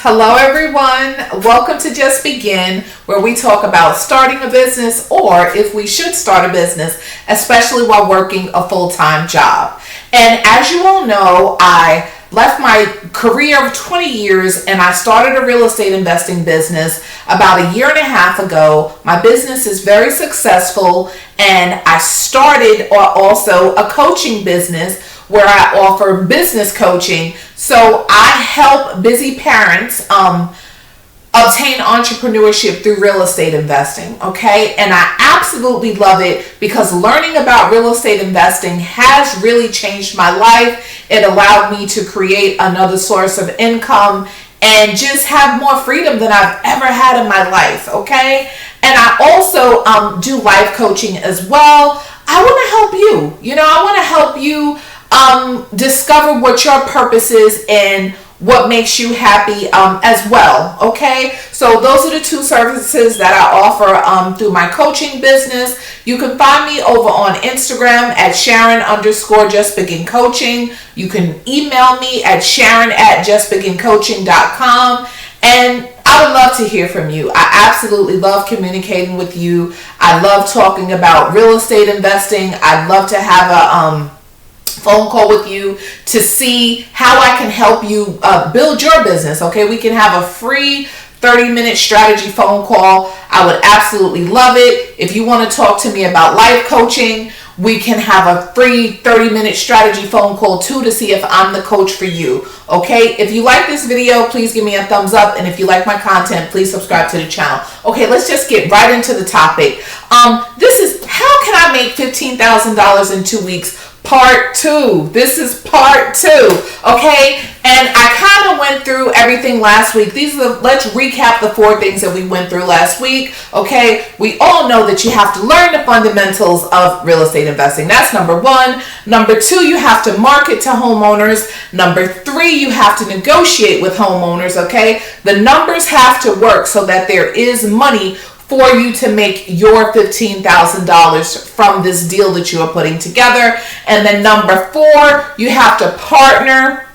Hello everyone, welcome to Just Begin, where we talk about starting a business or if we should start a business, especially while working a full-time job. And as you all know, I left my career of 20 years and I started a real estate investing business about a year and a half ago. My business is very successful and I started also a coaching business where I offer business coaching. So I help busy parents obtain entrepreneurship through real estate investing, okay? And I absolutely love it because learning about real estate investing has really changed my life. It allowed me to create another source of income and just have more freedom than I've ever had in my life, okay? And I also do life coaching as well. I want to help you. I want to help you discover what your purpose is and what makes you happy as well, okay? So those are the two services that I offer through my coaching business. You can find me over on Instagram at Sharon_JustBeginCoaching. You can email me at Sharon@JustBeginCoaching.com. And I would love to hear from you. I absolutely love communicating with you. I love talking about real estate investing. I'd love to have a phone call with you to see how I can help you build your business. Okay, we can have a free 30-minute strategy phone call. I would absolutely love it. If you want to talk to me about life coaching, we can have a free 30-minute strategy phone call too to see if I'm the coach for you. Okay, if you like this video, please give me a thumbs up. And if you like my content, please subscribe to the channel. Okay, let's just get right into the topic. This is how can I make $15,000 in 2 weeks? Part 2. This is part 2. Okay, and I kind of went through everything last week. Let's recap the 4 things that we went through last week. Okay, we all know that you have to learn the fundamentals of real estate investing. That's number 1. Number 2, you have to market to homeowners. Number 3, you have to negotiate with homeowners. Okay, the numbers have to work so that there is money for you to make your $15,000 from this deal that you are putting together. And then number 4, you have to partner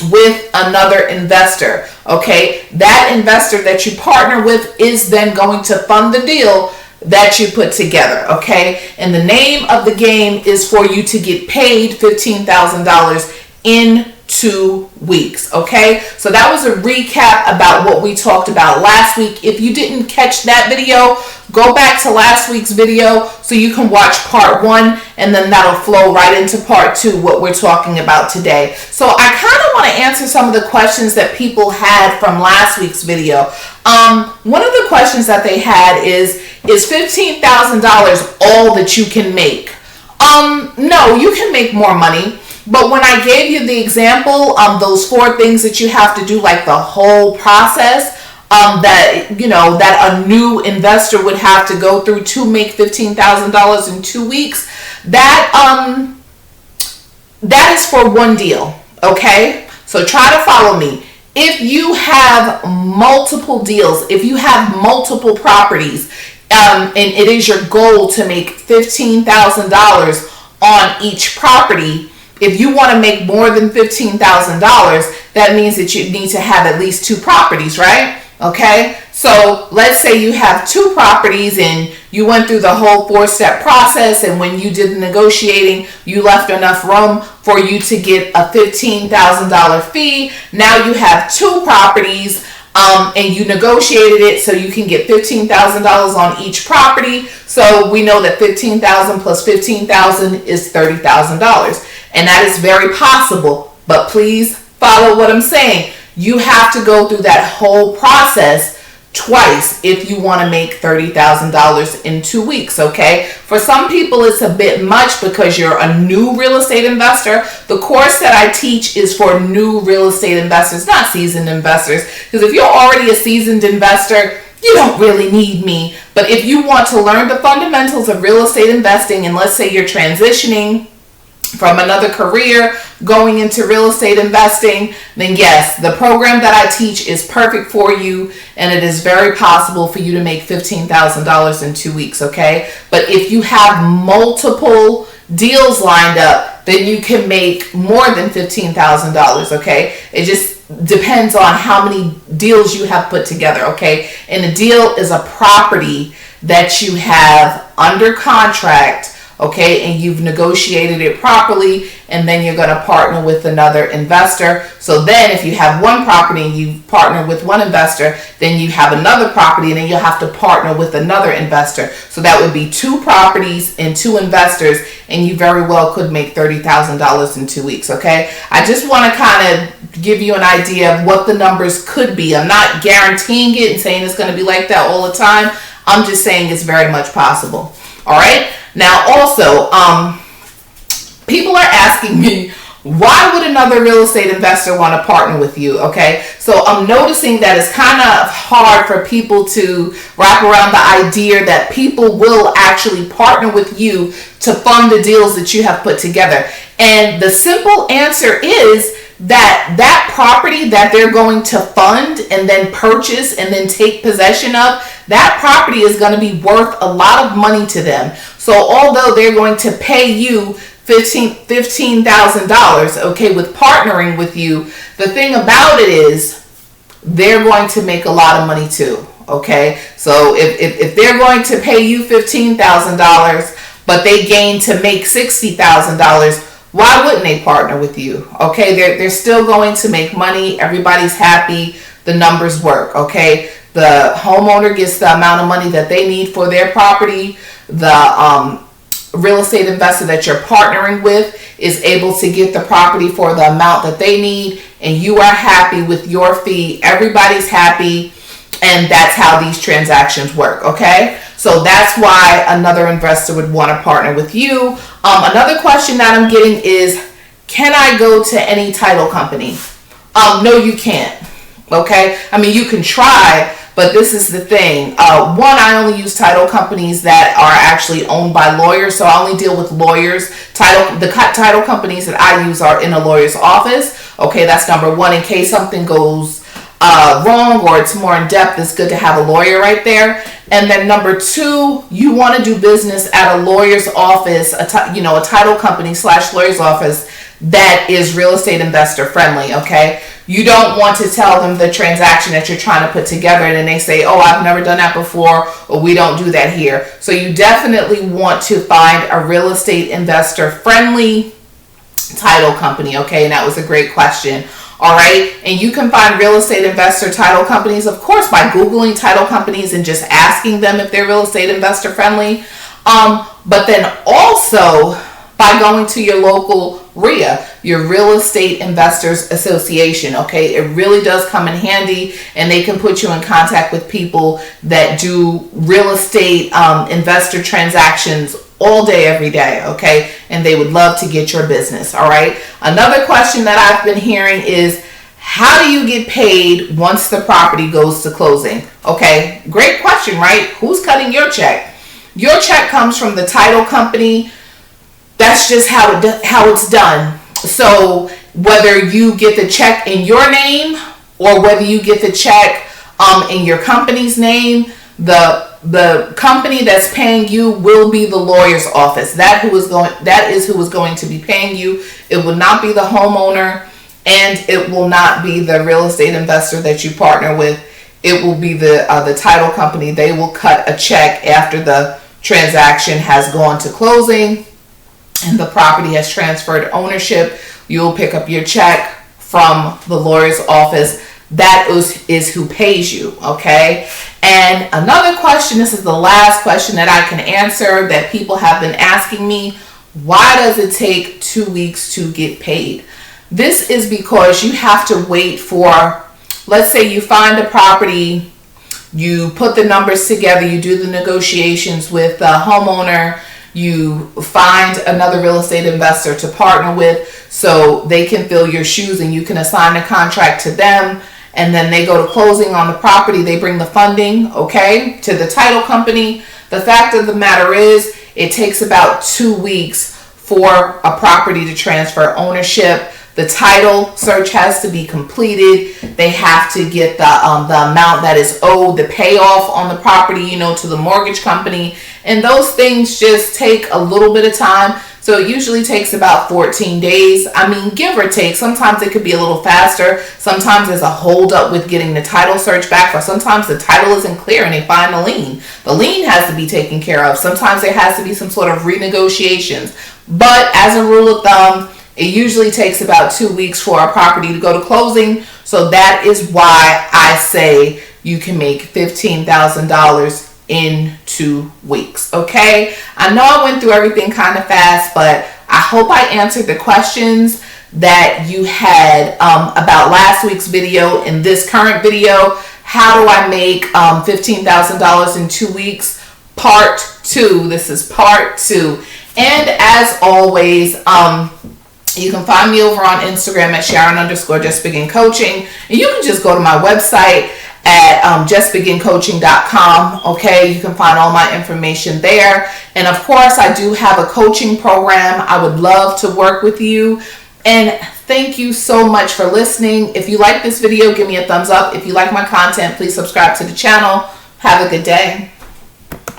with another investor. Okay, that investor that you partner with is then going to fund the deal that you put together. Okay, and the name of the game is for you to get paid $15,000 in 2 weeks. Okay, so that was a recap about what we talked about last week. If you didn't catch that video, go back to last week's video so you can watch part 1, and then that'll flow right into part 2, what we're talking about today. So I kind of want to answer some of the questions that people had from last week's video. One of the questions that they had is $15,000 all that you can make? No, you can make more money. But when I gave you the example of those 4 things that you have to do, like the whole process that a new investor would have to go through to make $15,000 in 2 weeks, that is for one deal. Okay, so try to follow me. If you have multiple deals, if you have multiple properties, and it is your goal to make $15,000 on each property. If you want to make more than $15,000, that means that you need to have at least 2 properties, right? Okay, so let's say you have 2 properties and you went through the whole 4-step process, and when you did the negotiating, you left enough room for you to get a $15,000 fee. Now you have 2 properties and you negotiated it so you can get $15,000 on each property. So we know that $15,000 plus $15,000 is $30,000. And that is very possible, but please follow what I'm saying. You have to go through that whole process twice if you want to make $30,000 in 2 weeks, okay? For some people, it's a bit much because you're a new real estate investor. The course that I teach is for new real estate investors, not seasoned investors. Because if you're already a seasoned investor, you don't really need me. But if you want to learn the fundamentals of real estate investing, and let's say you're transitioning from another career going into real estate investing, then yes, the program that I teach is perfect for you, and it is very possible for you to make $15,000 in 2 weeks, okay? But if you have multiple deals lined up, then you can make more than $15,000, okay? It just depends on how many deals you have put together, okay? And a deal is a property that you have under contract, okay, and you've negotiated it properly, and then you're going to partner with another investor. So then if you have one property and you partner with one investor, then you have another property and then you'll have to partner with another investor. So that would be 2 properties and 2 investors, and you very well could make $30,000 in 2 weeks, okay? I just want to kind of give you an idea of what the numbers could be. I'm not guaranteeing it and saying it's going to be like that all the time. I'm just saying it's very much possible. All right. Now, also, people are asking me, why would another real estate investor want to partner with you? Okay. So I'm noticing that it's kind of hard for people to wrap around the idea that people will actually partner with you to fund the deals that you have put together. And the simple answer is that property that they're going to fund and then purchase and then take possession of, that property is going to be worth a lot of money to them. So although they're going to pay you $15,000, okay, with partnering with you, the thing about it is they're going to make a lot of money too, okay? So if they're going to pay you $15,000, but they gain to make $60,000, why wouldn't they partner with you? Okay, they're still going to make money. Everybody's happy. The numbers work, okay? The homeowner gets the amount of money that they need for their property. The real estate investor that you're partnering with is able to get the property for the amount that they need, and you are happy with your fee. Everybody's happy, and that's how these transactions work, okay? So that's why another investor would want to partner with you. Another question that I'm getting is, can I go to any title company? No, you can't, okay? I mean, you can try, but this is the thing. One, I only use title companies that are actually owned by lawyers, so I only deal with lawyers. The title companies that I use are in a lawyer's office. Okay, that's number one. In case something goes wrong or it's more in depth, it's good to have a lawyer right there. And then number two, you want to do business at a lawyer's office, a title company / lawyer's office that is real estate investor friendly, okay? You don't want to tell them the transaction that you're trying to put together and then they say, oh, I've never done that before, or we don't do that here. So you definitely want to find a real estate investor friendly title company, okay? And that was a great question. All right. And you can find real estate investor title companies, of course, by Googling title companies and just asking them if they're real estate investor friendly. But then also by going to your local RIA, your Real Estate Investors Association. Okay. It really does come in handy, and they can put you in contact with people that do real estate investor transactions all day, every day, okay? And they would love to get your business, all right? Another question that I've been hearing is, how do you get paid once the property goes to closing? Okay, great question, right? Who's cutting your check? Your check comes from the title company. That's just how it's done. So whether you get the check in your name or whether you get the check in your company's name, the company that's paying you will be the lawyer's office. That is who is going to be paying you. It will not be the homeowner, and it will not be the real estate investor that you partner with. It will be the title company. They will cut a check after the transaction has gone to closing and the property has transferred ownership. You'll pick up your check from the lawyer's office. That is who pays you, okay? And another question, this is the last question that I can answer that people have been asking me, why does it take 2 weeks to get paid? This is because you have to wait for, let's say you find a property, you put the numbers together, you do the negotiations with the homeowner, you find another real estate investor to partner with so they can fill your shoes and you can assign a contract to them. And then they go to closing on the property. They bring the funding, okay, to the title company. The fact of the matter is, it takes about 2 weeks for a property to transfer ownership. The title search has to be completed. They have to get the amount that is owed, the payoff on the property, to the mortgage company. And those things just take a little bit of time. So it usually takes about 14 days. I mean, give or take. Sometimes it could be a little faster. Sometimes there's a holdup with getting the title search back, or sometimes the title isn't clear and they find the lien. The lien has to be taken care of. Sometimes there has to be some sort of renegotiations. But as a rule of thumb, it usually takes about 2 weeks for a property to go to closing. So that is why I say you can make $15,000 in 2 weeks. Okay, I know I went through everything kind of fast, but I hope I answered the questions that you had about last week's video and this current video. How do I make $15,000 in 2 weeks? Part 2. This is part 2. And as always, you can find me over on Instagram at Sharon_JustBeginCoaching, and you can just go to my website at justbegincoaching.com. Okay, you can find all my information there. And of course, I do have a coaching program. I would love to work with you. And thank you so much for listening. If you like this video, give me a thumbs up. If you like my content, please subscribe to the channel. Have a good day.